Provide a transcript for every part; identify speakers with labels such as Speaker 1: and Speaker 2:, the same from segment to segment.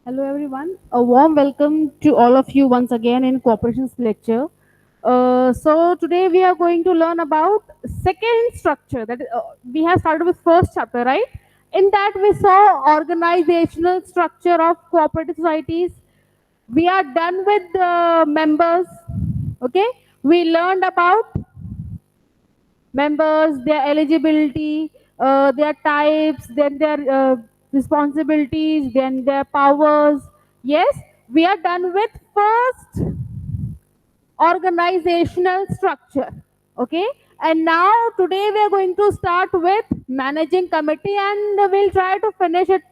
Speaker 1: Hello everyone. A warm welcome to all of you once again in cooperations lecture. So today we are going to learn about second structure. We have started with first chapter, right? In that we saw organizational structure of cooperative societies. We are done with the members. Okay. We learned about members, their eligibility, their types, then their responsibilities, then their powers. Yes, we are done with first organizational structure. Okay, and now today we are going to start with managing committee and we'll try to finish it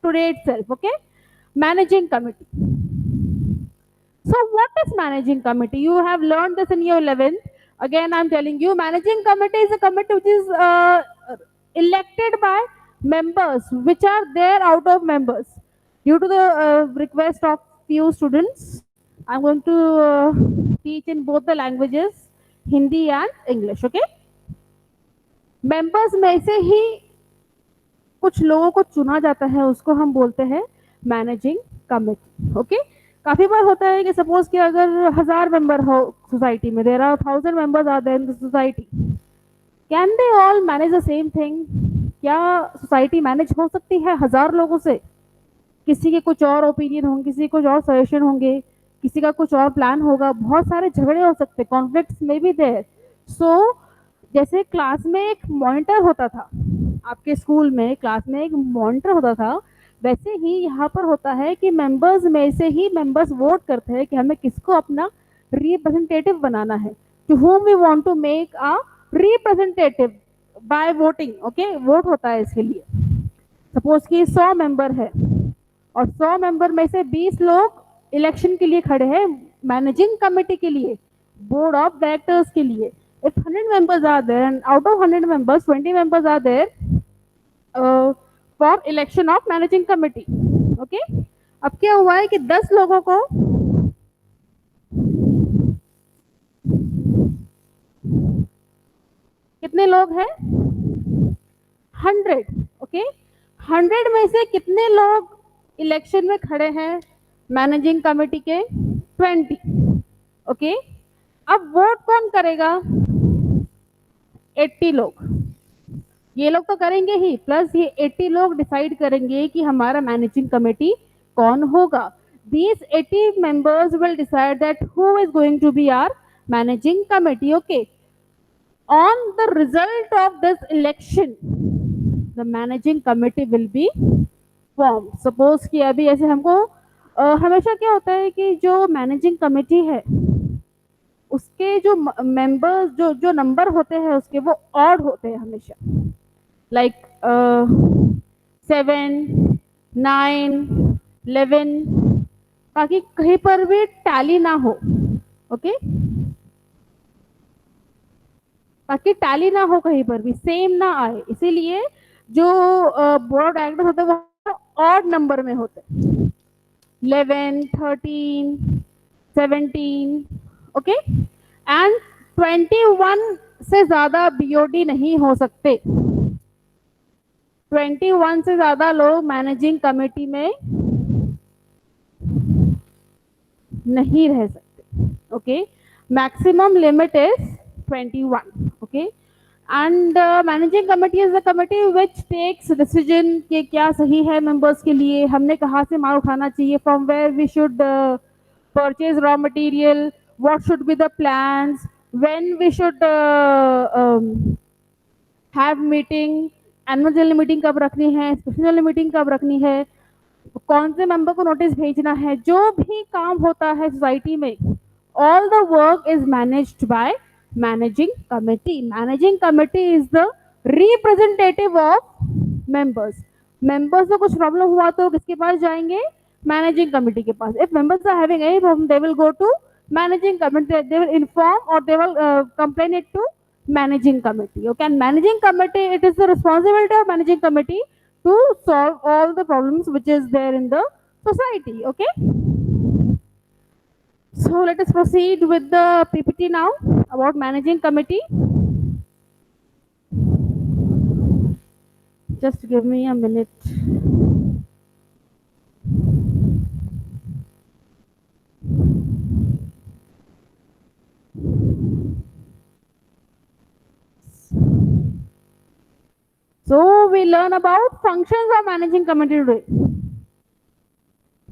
Speaker 1: today itself. Okay, managing committee. So, what is managing committee? You have learned this in your 11th. Again, I'm telling you, managing committee is a committee which is elected by members, which are there out of members. Due to the request of few students, I'm going to teach in both the languages, Hindi and English. Okay, members में से ही कुछ लोगों को चुना जाता है उसको हम बोलते हैं मैनेजिंग कमेटी ओके काफी बार होता है कि सपोज कि अगर 1000 मेंबर हो सोसाइटी में there are 1000 members are there in the society can they all manage the same thing क्या सोसाइटी मैनेज हो सकती है 1000 लोगों से किसी के कुछ और ओपिनियन होंगे किसी के कुछ और सजेशन होंगे किसी का कुछ और प्लान होगा बहुत सारे झगड़े हो सकते हैं कॉन्फ्लिक्ट्स में भी देयर सो जैसे क्लास में एक मॉनिटर होता था आपके स्कूल में क्लास में एक मॉनिटर होता था वैसे ही यहाँ पर होता है कि मेंबर्स में से ही मेंबर्स वोट करते हैं कि हमें किसको अपना रिप्रेजेंटेटिव बनाना है to whom we want to make a representative by voting okay vote होता है इसके लिए सपोज कि 100 मेंबर है और 100 मेंबर में से 20 लोग इलेक्शन के लिए खड़े हैं मैनेजिंग कमेटी के लिए बोर्ड ऑफ डायरेक्टर्स के लिए if 100 members are there and out of 100 members 20 members are there for election of managing committee okay अब क्या हुआ है कि 10 लोगों को कितने लोग हैं 100 ओके 100 में से कितने लोग इलेक्शन में खड़े हैं मैनेजिंग कमेटी के 20 ओके अब वोट कौन करेगा 80 लोग ये लोग तो करेंगे ही प्लस ये 80 लोग डिसाइड करेंगे कि हमारा मैनेजिंग कमेटी कौन होगा these 80 members will decide that who is going to be our managing committee okay on the result of this election the managing committee will be formed suppose कि अभी ऐसे हमको हमेशा क्या होता है कि जो मैनेजिंग कमेटी है उसके जो मेंबर्स जो जो नंबर होते हैं उसके वो ऑड होते हैं हमेशा लाइक 7 9 11 ताकि कहीं पर भी टैली ना हो ओके ताकि टैली ना हो कहीं पर भी सेम ना आए इसीलिए जो बोर्ड ऑफ डायरेक्टर होते हैं वो ऑड नंबर में होते हैं 11 13 17 ओके एंड 21 से ज्यादा बीओडी नहीं हो सकते 21 से ज्यादा लोग मैनेजिंग कमेटी में नहीं रह सकते okay maximum limit is 21 okay and managing committee is the committee which takes decision कि क्या सही है मेंबर्स के लिए हमने कहाँ से माल उठाना चाहिए from where we should purchase raw material what should be the plans when we should have meeting annual general meeting कब रखनी है स्पेशल जनरल मीटिंग कब रखनी है कौन से मेंबर को नोटिस भेजना है जो भी काम होता है सोसाइटी में all the work is managed by managing committee is the representative of members को कुछ प्रॉब्लम हुआ तो किसके पास जाएंगे मैनेजिंग कमिटी के पास if members are having any problem they will go to managing committee they will inform or they will complain it to managing committee okay and managing committee it is the responsibility of managing committee to solve all the problems which is there in the society okay so let us proceed with the ppt now about managing committee just give me a minute So we learn about functions of managing committee today.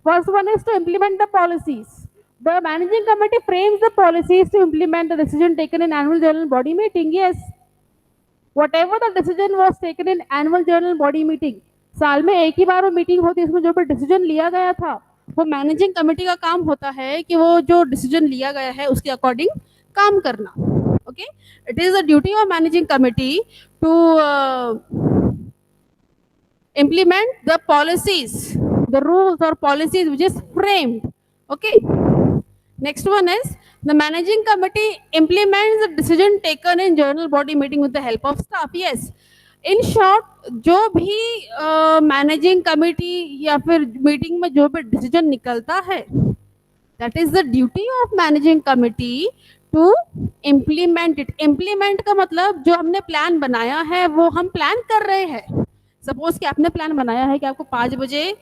Speaker 1: First one is to implement the policies. The managing committee frames the policies to implement the decision taken in annual general body meeting. Yes, whatever the decision was taken in annual general body meeting, साल में एक ही बार वो meeting होती है, उसमें जो भी decision लिया गया था वो मैनेजिंग कमेटी का काम होता है कि वो जो डिसीजन लिया गया है उसके अकॉर्डिंग काम करना. Okay, it is the duty of managing committee to implement the policies, the rules or policies which is framed. Okay. Next one is the managing committee implements the decision taken in general body meeting with the help of staff. Yes. In short, जो भी managing committee या फिर meeting में जो भी decision निकलता है, that is the duty of managing committee to implement it. Implement का मतलब जो हमने प्लान बनाया है वो हम प्लान कर रहे हैं. सपोज कि आपने प्लान बनाया है कि आपको 5 बजे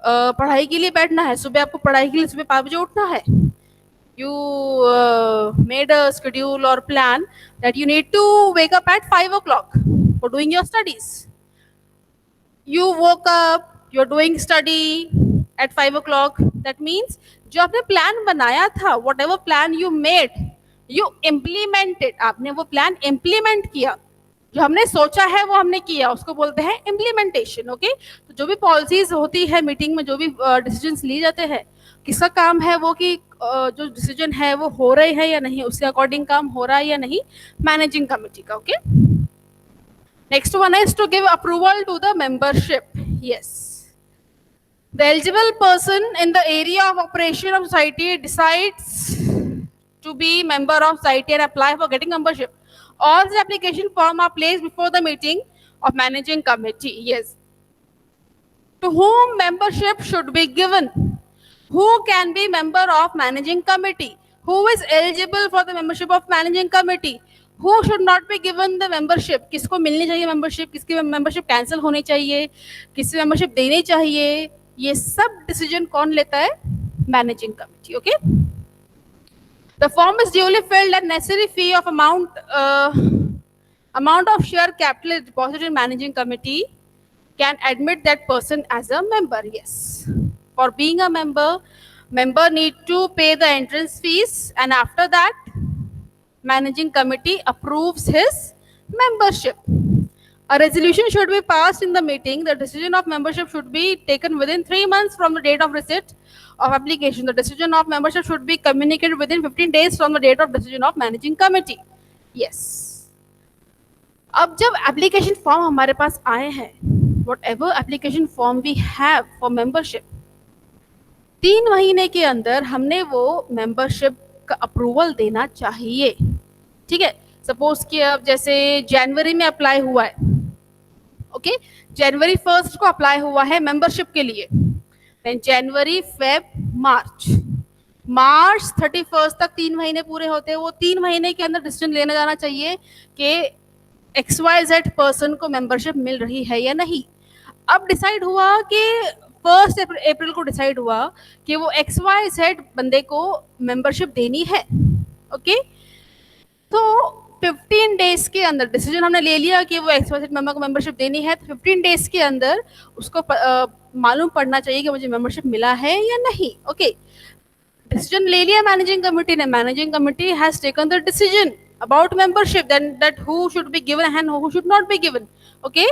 Speaker 1: पढ़ाई के लिए बैठना है, सुबह आपको पढ़ाई के लिए सुबह 5 बजे उठना है. You made a schedule or plan that you need to wake up at 5 o'clock for doing your studies. You woke up, you're doing study at 5 o'clock. That means जो आपने प्लान बनाया था, whatever plan you made, you implemented. आपने वो plan implement किया. जो हमने सोचा है वो हमने किया, उसको बोलते हैं इम्प्लीमेंटेशन. ओके, तो जो भी पॉलिसीज होती है मीटिंग में, जो भी डिसीजंस लिए जाते हैं, किसका काम है वो कि जो डिसीजन है वो हो रहे हैं या नहीं, उसके अकॉर्डिंग काम हो रहा है या नहीं, मैनेजिंग कमेटी का. Okay, next one is to give approval to the membership. Yes, the eligible person in the area of operation of society decides to be member of society and apply for getting membership. All the application form are placed before the meeting of managing committee. Yes. To whom membership should be given? Who can be member of managing committee? Who is eligible for the membership of managing committee? Who should not be given the membership? किसको मिलनी चाहिए membership? किसकी membership cancel होनी चाहिए? किसकी membership देनी चाहिए? ये सब decision कौन लेता है? Managing committee. Okay. The form is duly filled and necessary fee of amount of share capital is deposited in managing committee can admit that person as a member. Yes. For being a member need to pay the entrance fees, and after that, managing committee approves his membership. A resolution should be passed in the meeting. The decision of membership should be taken within 3 months from the date of receipt of application. The decision of membership should be communicated within 15 days from the date of decision of managing committee. Yes. अब जब application form हमारे पास आए हैं, whatever application form we have for membership, 3 महीने के अंदर हमने वो membership का अप्रूवल देना चाहिए. ठीक है, सपोज कि अब जैसे जनवरी में अप्लाई हुआ है, ओके, जनवरी 1 को अप्लाई हुआ है मेंबरशिप के लिए, देन जनवरी, फेब, मार्च 31 तक 3 महीने पूरे होते हैं. वो 3 महीने के अंदर डिसीजन लेना जाना चाहिए कि XYZ पर्सन को मेंबरशिप मिल रही है या नहीं. अब डिसाइड हुआ कि 1 अप्रैल को डिसाइड हुआ कि वो XYZ बंदे को मेंबरशिप देनी है. ओके, तो 15 डेज के अंदर डिसीजन हमने ले लिया कि वो XYZ मेंबर को मेंबरशिप देनी है, तो 15 डेज के अंदर उसको मालूम पड़ना चाहिए कि मुझे मेंबरशिप मिला है या नहीं. ओके, डिसीजन ले लिया मैनेजिंग कमेटी ने. Managing committee has taken the decision about membership, then that who should be given and who should not be given. Okay,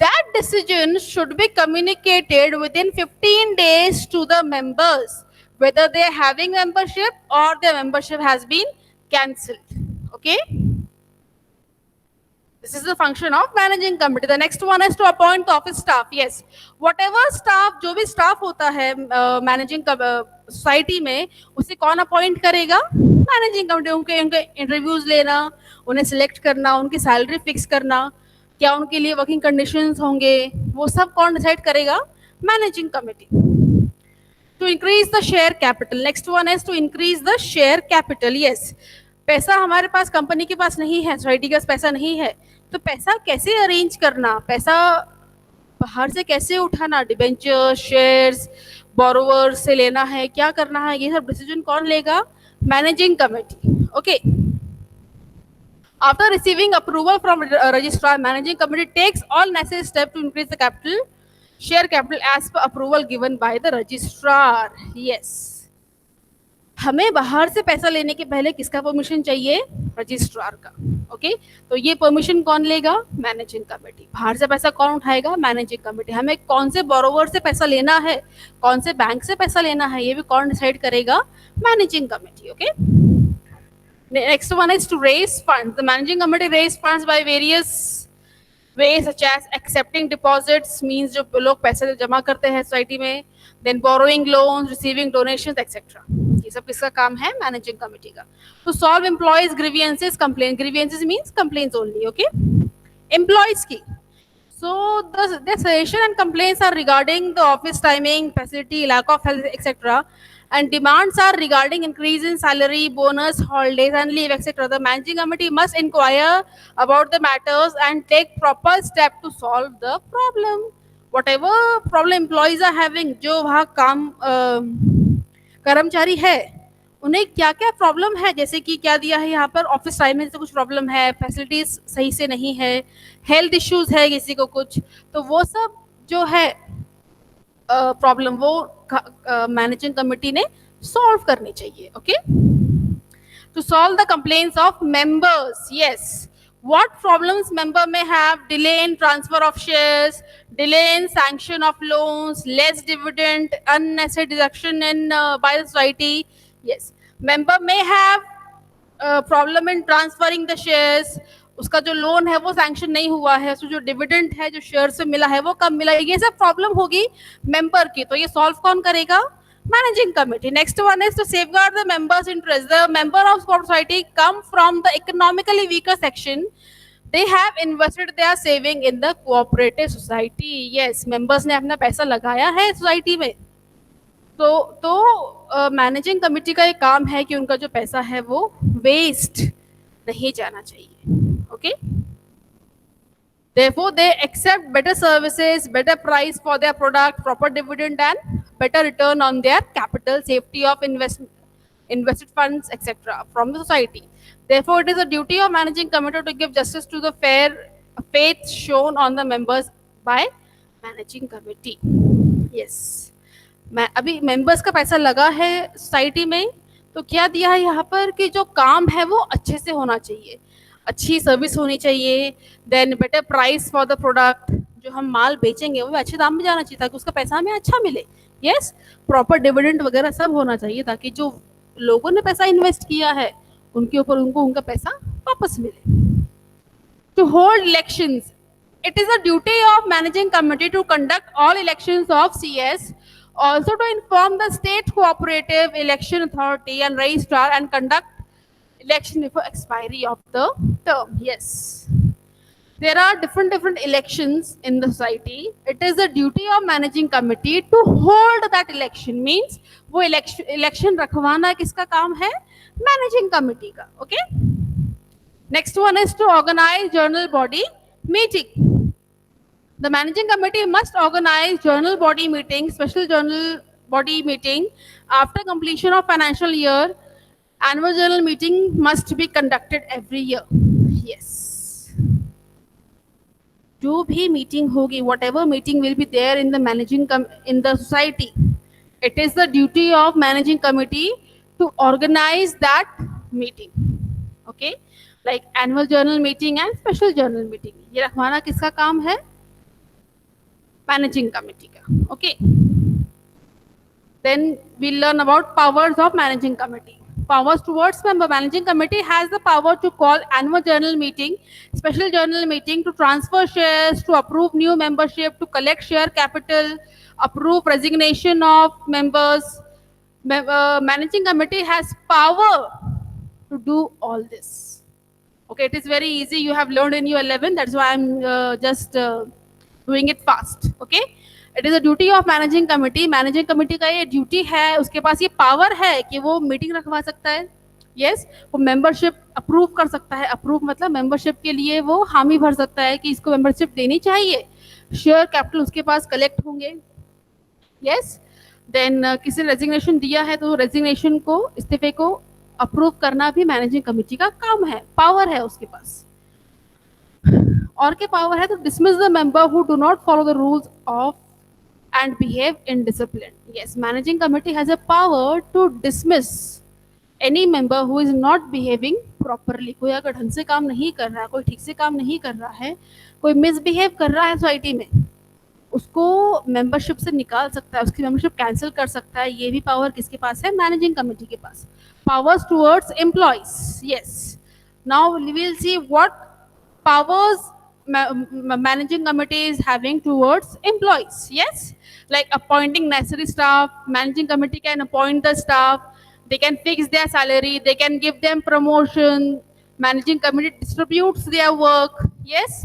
Speaker 1: that decision should be communicated within 15 days to the members, whether they are having membership or their membership has been cancelled. Okay, this is the function of managing committee. The next one is to appoint the office staff. Yes, whatever staff, जो भी staff होता है managing society में, उसे कौन appoint करेगा? Managing committee. उनके interviews लेना, उन्हें सिलेक्ट करना, उनकी सैलरी फिक्स करना, क्या उनके लिए वर्किंग कंडीशंस होंगे, वो सब कौन डिसाइड करेगा? Managing committee. To increase the share capital. Next one is to increase the share capital. Yes, पैसा हमारे पास, कंपनी के पास नहीं है, सोसाइटी के पास पैसा नहीं है, तो पैसा कैसे अरेंज करना, पैसा बाहर से कैसे उठाना, डिबेंचर, शेयर्स, बोरोवर से लेना है, क्या करना है, ये सब डिसीजन कौन लेगा? Managing committee. Okay, After receiving approval from registrar, managing committee takes all necessary steps to increase the capital, share capital as per approval given by the registrar. Yes. हमें बाहर से पैसा लेने के पहले किसका परमिशन चाहिए? रजिस्ट्रार का. ओके, तो ये परमिशन कौन लेगा? Managing committee. बाहर से पैसा कौन उठाएगा? Managing committee. हमें कौन से बोरोवर से पैसा लेना है, कौन से बैंक से पैसा लेना है, ये भी कौन डिसाइड करेगा? Managing committee. Okay, next one is to raise funds. The managing committee raise funds by various ways such as accepting deposits, means जो लोग पैसे जमा करते हैं सोसाइटी में, then borrowing loans, receiving donations, etc. ये सब किसका काम है? मैनेजिंग कमेटी का. To solve employees grievances, complaint. Grievances means complaints only. Okay, employees की. So the suggestion and complaints are regarding the office timing, facility, lack of health, etc. And demands are regarding increase in salary, bonus, holidays and leave, etc. The managing committee must inquire about the matters and take proper step to solve the problem. Whatever problem employees are having, जो वहाँ काम कर्मचारी है उन्हें क्या क्या problem है, जैसे कि क्या दिया है यहाँ पर, ऑफिस टाइमिंग से कुछ प्रॉब्लम है, फैसिलिटीज सही से नहीं है, हेल्थ इश्यूज है किसी को कुछ, तो वो सब जो है प्रॉब्लम वो मैनेजिंग कमेटी ने सॉल्व करनी चाहिए. Okay, to solve the complaints of members. Yes, what problems member may have? Delay in transfer of shares, delay in sanction of loans, less dividend, unnecessary deduction in by the society. Yes, member may have problem in transferring the shares. उसका जो loan है वो sanction नहीं हुआ है, उसको जो dividend है जो शेयर से मिला है वो कब मिला, ये सब प्रॉब्लम होगी मेंबर की, तो ये सॉल्व कौन करेगा? Managing committee. Next one is to safeguard the members interest. The member of society come from the economically weaker section, they have invested their saving in the cooperative society. Yes, members ने अपना पैसा लगाया है society में, तो managing committee का एक काम है कि उनका जो पैसा है वो वेस्ट नहीं जाना चाहिए. Okay, therefore they accept better services, better price for their product, proper dividend and better return on their capital, safety of invested funds, etc. from the society. Therefore it is a duty of managing committee to give justice to the faith shown on the members by managing committee. Yes, अभी members का पैसा लगा है society में, तो क्या दिया है यहाँ पर कि जो काम है वो अच्छे से होना चाहिए, अच्छी सर्विस होनी चाहिए, then better price for the product, जो हम माल बेचेंगे वो अच्छे दाम में जाना चाहिए ताकि उसका पैसा हमें अच्छा मिले. यस, प्रॉपर डिविडेंड वगैरह सब होना चाहिए ताकि जो लोगों ने पैसा इन्वेस्ट किया है उनके ऊपर उनको उनका पैसा वापस मिले. To hold elections. It is a duty of managing committee to conduct all elections of CS, also to inform the state cooperative election authority and registrar and conduct election before expiry of the term. Yes, there are different elections in the society. It is the duty of managing committee to hold that election. Means वो election रखवाना किसका काम है? Managing committee का. Okay, next one is to organize journal body meeting. The managing committee must organize journal body meeting, special journal body meeting after completion of financial year. Annual journal meeting must be conducted every year. Yes, जो भी meeting होगी, whatever meeting will be there in the in the society, it is the duty of managing committee to organize that meeting. Okay, like annual journal meeting and special journal meeting, ये रखवाना किसका काम है? Managing committee का. Okay, then we'll learn about powers of managing committee. Powers towards member. Managing committee has the power to call annual general meeting, special general meeting, to transfer shares, to approve new membership, to collect share capital, approve resignation of members. Managing committee has power to do all this. Okay, it is very easy. You have learned in your 11. That's why I'm just doing it fast. Okay, it is a duty of managing committee. Managing committee का ये duty है, उसके पास ये power है कि वो meeting रखवा सकता है. यस, वो मेंबरशिप अप्रूव कर सकता है. अप्रूव मतलब मेंबरशिप के लिए वो हामी भर सकता है कि इसको मेंबरशिप देनी चाहिए. शेयर कैपिटल उसके पास कलेक्ट होंगे. यस, देन किसी ने रेजिग्नेशन दिया है तो रेजिग्नेशन को, इस्तीफे को अप्रूव करना भी मैनेजिंग कमेटी का काम है, पावर है उसके पास। और क्या पावर है? तो dismiss the member who do not follow the rules of and behave indisciplined. Yes, managing committee has a power to dismiss any member who is not behaving properly. कोई अगर ढंग से काम नहीं कर रहा है, कोई ठीक से काम नहीं कर रहा है, कोई मिसबिहेव कर रहा है सोसाइटी में, उसको मेंबरशिप से निकाल सकता है, उसकी मेंबरशिप कैंसिल कर सकता है। ये भी पावर किसके पास है? मैनेजिंग कमेटी के पास। Powers towards employees, yes, now we will see what powers managing committee is having towards employees. Yes, like appointing necessary staff. Managing committee can appoint the staff, they can fix their salary, they can give them promotion. Managing committee distributes their work. Yes,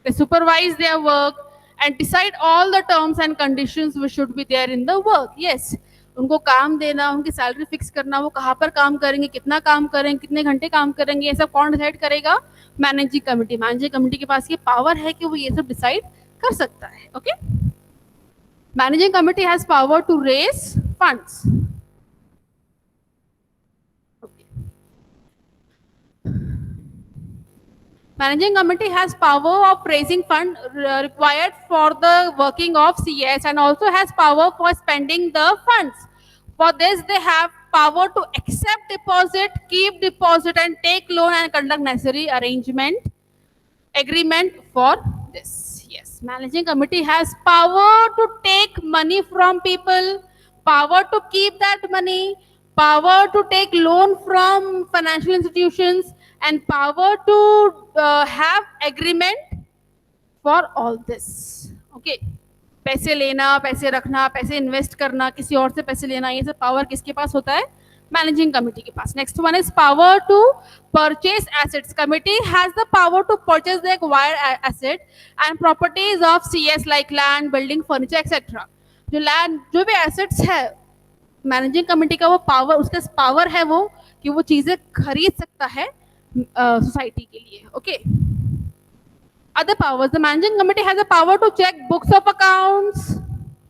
Speaker 1: they supervise their work and decide all the terms and conditions which should be there in the work. Yes, उनको काम देना, उनकी salary fix करना, वो कहाँ पर काम करेंगे, कितना काम करेंगे, कितने घंटे काम करेंगे, ये सब कौन डिसाइड करेगा? Managing committee. मैनेजिंग कमेटी के पास ये पावर है कि वो ये सब डिसाइड कर सकता है। Okay, managing committee has power to raise funds. Managing committee has power of raising fund required for the working of CS and also has power for spending the funds. For this, they have power to accept deposit, keep deposit, and take loan and conduct necessary agreement for this. Yes, managing committee has power to take money from people, power to keep that money, power to take loan from financial institutions, and power to have agreement for all this. Okay, पैसे लेना, पैसे रखना, पैसे invest करना, किसी और से पैसे लेना, ये सब पावर किसके पास होता है? मैनेजिंग कमेटी के पास। Next one is power to purchase assets. Committee has the power to purchase the acquired asset and properties of CS like land, building, furniture etcetera. जो लैंड, जो भी एसेट्स है, मैनेजिंग कमेटी का वो power, उसका power है वो कि वो चीजें खरीद सकता है सोसाइटी के लिए। Okay, other powers, the managing committee has a power to check books of accounts,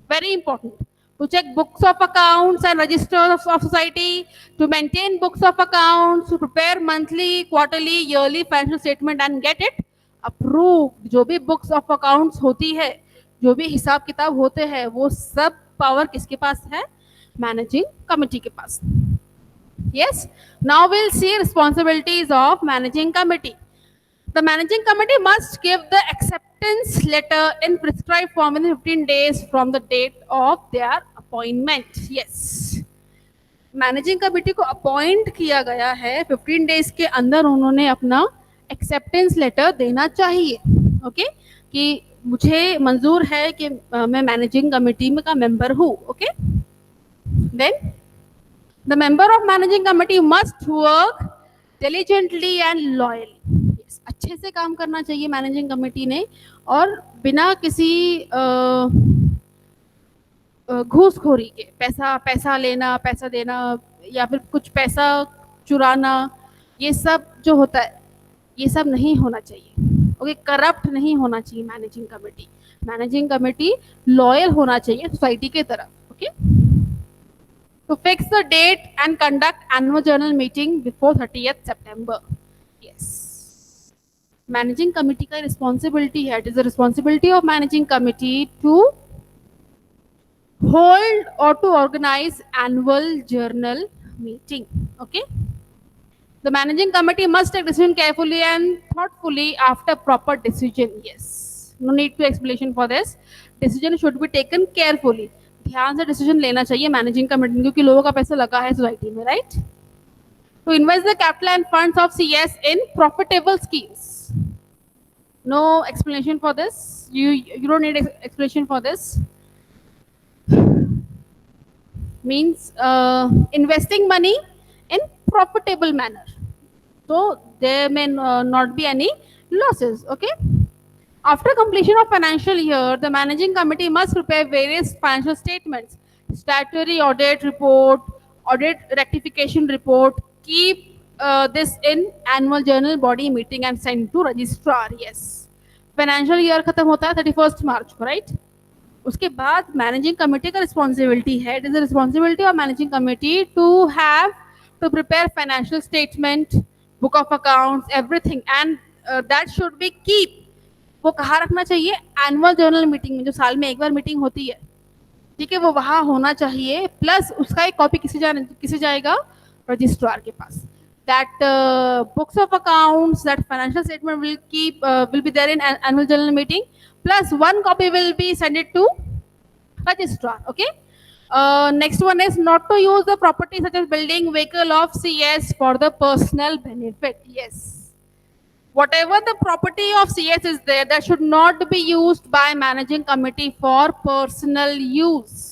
Speaker 1: very important, to check books of accounts and registers of society, to maintain books of accounts, to prepare monthly, quarterly, yearly financial statement and get it approved. जो भी books of accounts होती है, जो भी हिसाब किताब होते हैं, वो सब पावर किसके पास है? मैनेजिंग कमेटी के पास। Yes, now we'll see responsibilities of managing committee. The managing committee must give the acceptance letter in prescribed form within 15 days from the date of their appointment. Yes, managing committee को appoint किया गया है, 15 days के अंदर उन्होंने अपना acceptance letter देना चाहिए। ओके, कि मुझे मंजूर है कि मैं मैनेजिंग कमेटी में का मेंबर हूँ। Okay, then the member of managing committee must work diligently and loyally. Yes, अच्छे से काम करना चाहिए मैनेजिंग कमेटी ने, और बिना किसी घूसखोरी के, पैसा लेना, पैसा देना, या फिर कुछ पैसा चुराना, ये सब जो होता है, ये सब नहीं होना चाहिए। ओके, करप्ट नहीं होना चाहिए managing committee. Managing committee loyal होना चाहिए सोसाइटी के तरफ। Okay, to fix the date and conduct annual general meeting before 30th September. Yes, managing committee का responsibility है, it is the responsibility of managing committee to hold or to organize annual journal meeting. Okay, the managing committee must take decision carefully and thoughtfully after proper decision. Yes, no need to explanation for this. Decision should be taken carefully. ध्यान से decision लेना चाहिए managing committee, क्योंकि लोगों का पैसा लगा है सोसाइटी में, right? To invest the capital and funds of CS in profitable schemes. No explanation for this, you don't need explanation for this. Means investing money in profitable manner, so there may not be any losses. Okay, after completion of financial year, the managing committee must prepare various financial statements, statutory audit report, audit rectification report, keep this in annual journal body meeting and send to registrar. Yes, financial year खत्म होता है 31st मार्च को, right? उसके बाद managing committee का responsibility है, it is the responsibility of managing committee to to prepare financial statement, book of accounts, everything, and that should be keep. वो कहाँ रखना चाहिए? एनुअल जर्नल मीटिंग में, जो साल में एक बार मीटिंग होती है, ठीक है, वो वहाँ होना चाहिए. प्लस उसका एक कॉपी किसे जाएगा? रजिस्ट्रार के पास. That books of accounts, that financial statement will be there in annual general meeting. Plus one copy will be sent it to registrar. Okay. Next one is not to use the property such as building, vehicle of CS for the personal benefit. Yes. Whatever the property of CS is there, that should not be used by managing committee for personal use.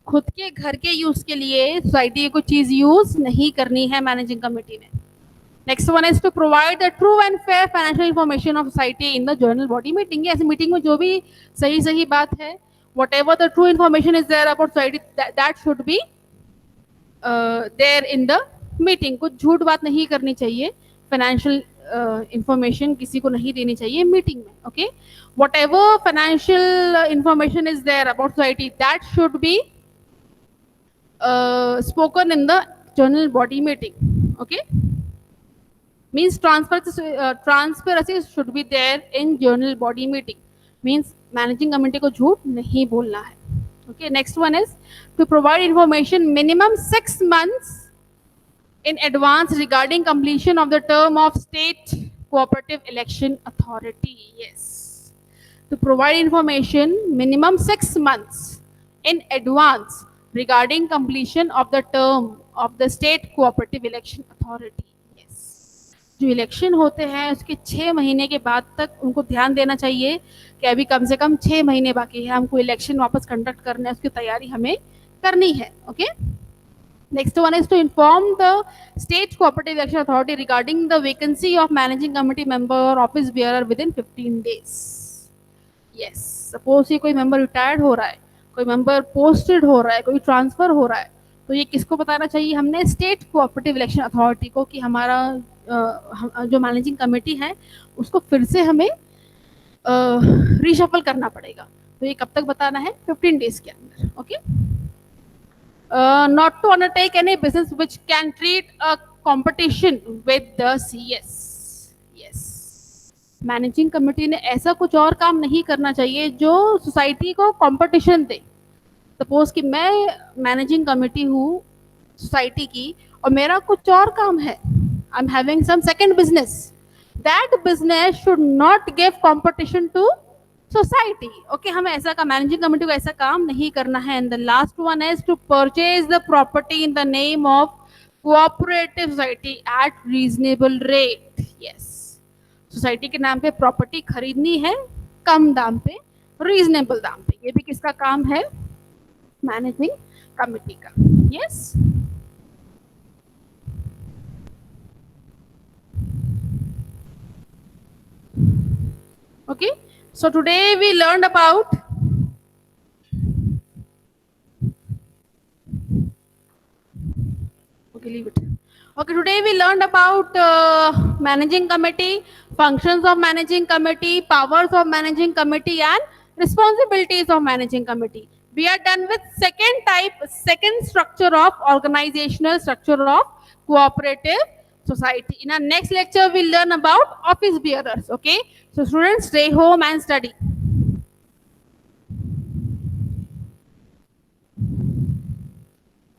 Speaker 1: खुद के घर के use के लिए society की कोई चीज use नहीं करनी है मैनेजिंग कमेटी ने. Next one is to provide the true and fair financial information of society in the general body meeting. ऐसी मीटिंग में जो भी सही बात है, whatever the true information is there about society, that should be there in the meeting. कुछ झूठ बात नहीं करनी चाहिए, फाइनेंशियल इंफॉर्मेशन किसी को नहीं देनी चाहिए मीटिंग में. Okay, whatever financial information is there about society, that should be spoken in the journal body meeting. Okay, means transparency should be there in journal body meeting. Means managing committee को झूठ नहीं बोलना है. Okay, next one is to provide information minimum 6 months in advance regarding completion of the term of state cooperative election authority. Yes, to provide information minimum 6 months in advance regarding completion of the term of the state cooperative election authority. Yes, जो election होते हैं उसके 6 महीने के बाद तक उनको ध्यान देना चाहिए कि अभी कम से कम 6 महीने बाकी है, हमको इलेक्शन वापस कंडक्ट करना है, उसकी तैयारी हमें करनी है. Okay, next one is to inform the state cooperative election authority regarding the vacancy of managing committee member office bearer within 15 days. Yes, suppose ये कोई मेंबर रिटायर्ड हो रहा है, कोई मेंबर पोस्टेड हो रहा है, कोई ट्रांसफर हो रहा है, तो ये किसको बताना चाहिए? हमने स्टेट कोऑपरेटिव इलेक्शन अथॉरिटी को कि हमारा जो मैनेजिंग कमेटी है उसको फिर से हमें रीशफल करना पड़ेगा. तो ये कब तक बताना है? 15 days के अंदर. Okay, not to undertake any business which can treat a competition with the CS. Yes, managing committee ने ऐसा कुछ और काम नहीं करना चाहिए जो सोसाइटी को कंपटीशन दे. सपोज कि मैं मैनेजिंग कमेटी हूँ सोसाइटी की और मेरा कुछ और काम है, I am having some second business, that business should not give competition to society. Okay, हमें ऐसा का मैनेजिंग कमेटी को ऐसा काम नहीं करना है. And the last one is to purchase the property in the name of cooperative society at reasonable rate. Yes, society के नाम पे प्रॉपर्टी खरीदनी है कम दाम पे, रीजनेबल दाम पे. ये भी किसका काम है? मैनेजिंग कमिटी का. Yes, okay, so today we learned about leave it. Okay, today we learned about managing committee, functions of managing committee, powers of managing committee, and responsibilities of managing committee. We are done with second structure of organizational structure of cooperative society. In our next lecture, we'll learn about office bearers. Okay, so students, stay home and study.